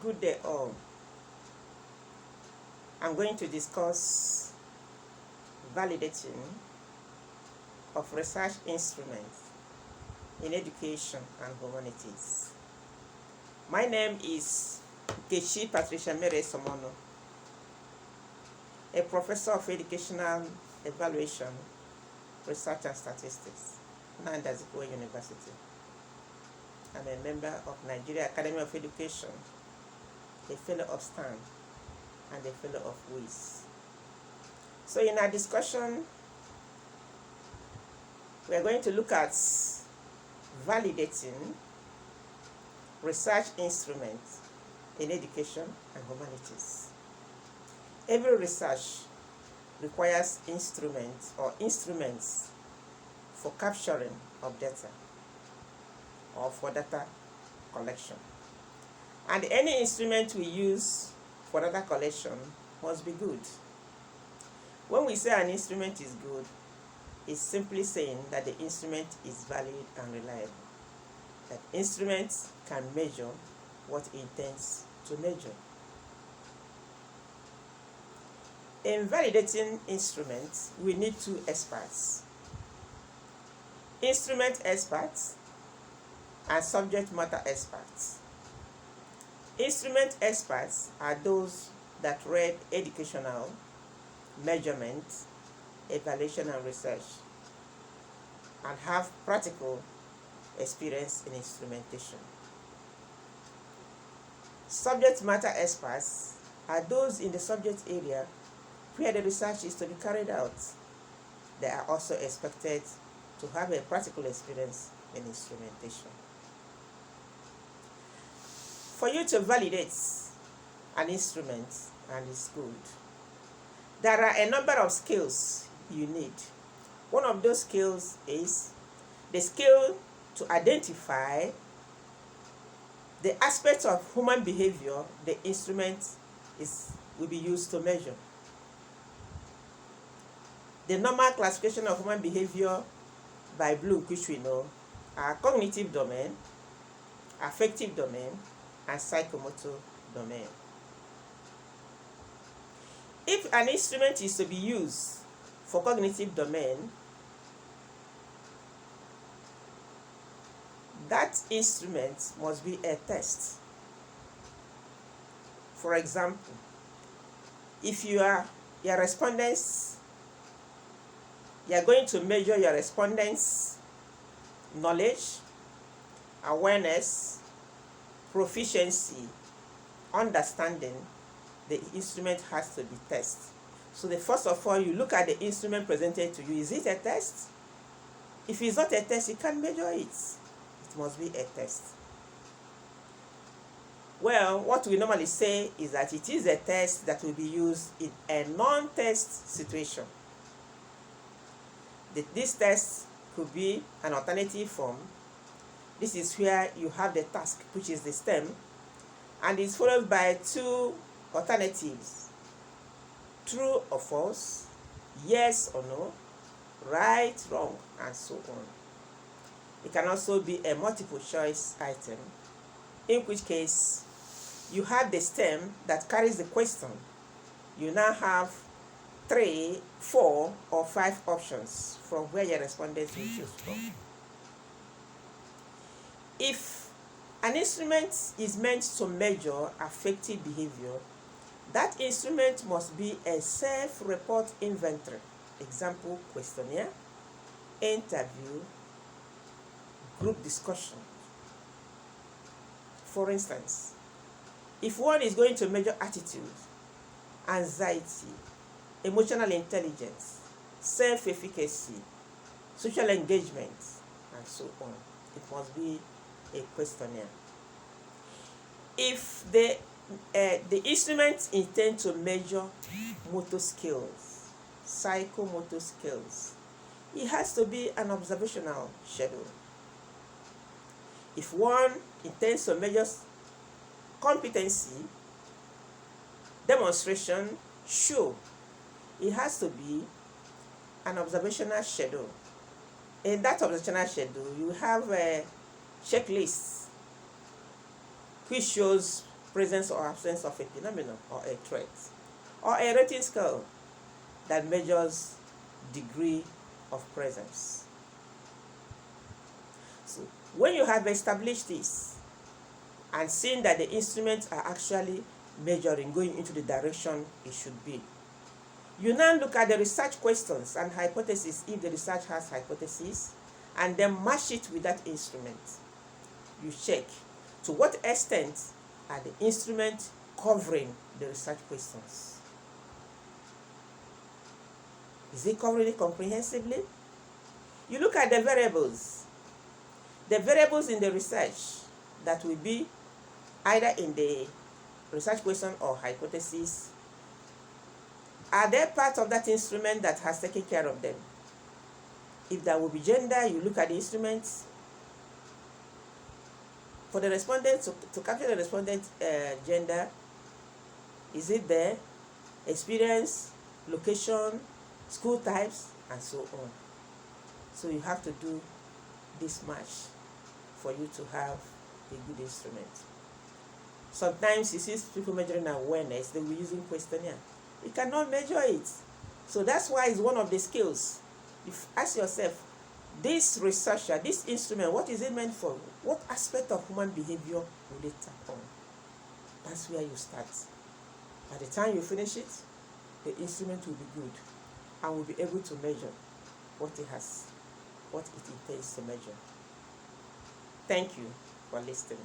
Good day all. I'm going to discuss validating of research instruments in education and humanities. My name is Kechi Patricia Mere Somono, a professor of educational evaluation, research and statistics, Nanda Azikiwe University. I'm a member of Nigeria Academy of Education, a fellow of STAN, and a fellow of WIS. So in our discussion, we are going to look at validating research instruments in education and humanities. Every research requires instruments or instruments for capturing of data or for data collection. And any instrument we use for data collection must be good. When we say an instrument is good, it's simply saying that the instrument is valid and reliable. That instruments can measure what it intends to measure. In validating instruments, we need two experts. Instrument experts and subject matter experts. Instrument experts are those that read educational, measurement, evaluation and research, and have practical experience in instrumentation. Subject matter experts are those in the subject area where the research is to be carried out. They are also expected to have a practical experience in instrumentation. For you to validate an instrument and it's good, there are a number of skills you need. One of those skills is the skill to identify the aspects of human behavior the instrument will be used to measure. The normal classification of human behavior by Bloom, which we know, are cognitive domain, affective domain, and psychomotor domain. If an instrument is to be used for cognitive domain, that instrument must be a test. For example, if your respondents, you are going to measure your respondents' knowledge, awareness, proficiency, understanding, the instrument has to be tested. So first of all, you look at the instrument presented to you. Is it a test? If it's not a test, you can't measure it. It must be a test. Well, what we normally say is that it is a test that will be used in a non-test situation. This test could be an alternative form. This is where you have the task, which is the STEM, and it's followed by two alternatives: true or false, yes or no, right, wrong, and so on. It can also be a multiple choice item, in which case you have the STEM that carries the question. You now have 3, 4, or 5 options from where your respondents will choose from. If an instrument is meant to measure affective behavior, that instrument must be a self-report inventory. Example, questionnaire, interview, group discussion. For instance, if one is going to measure attitude, anxiety, emotional intelligence, self-efficacy, social engagement, and so on, it must be a questionnaire. If the instrument intends to measure motor skills, psychomotor skills, it has to be an observational schedule. If one intends to measure competency, demonstration, show, it has to be an observational schedule. In that observational schedule, you have a checklist which shows presence or absence of a phenomenon or a threat, or a rating scale that measures degree of presence. So when you have established this and seen that the instruments are actually measuring, going into the direction it should be, you now look at the research questions and hypotheses if the research has hypotheses, and then match it with that instrument. You check to what extent are the instruments covering the research questions. Is it covering it comprehensively? You look at the variables. The variables in the research that will be either in the research question or hypothesis, are they part of that instrument that has taken care of them? If there will be gender, you look at the instruments. For the respondent, to capture the respondent gender, is it there? Experience, location, school types, and so on. So you have to do this match for you to have a good instrument. Sometimes you see people measuring awareness, they will be using questionnaire. You cannot measure it. So that's why it's one of the skills. If ask yourself, this researcher, this instrument, what is it meant for? What aspect of human behavior will it tap on? That's where you start. By the time you finish it, the instrument will be good and will be able to measure what it intends to measure. Thank you for listening.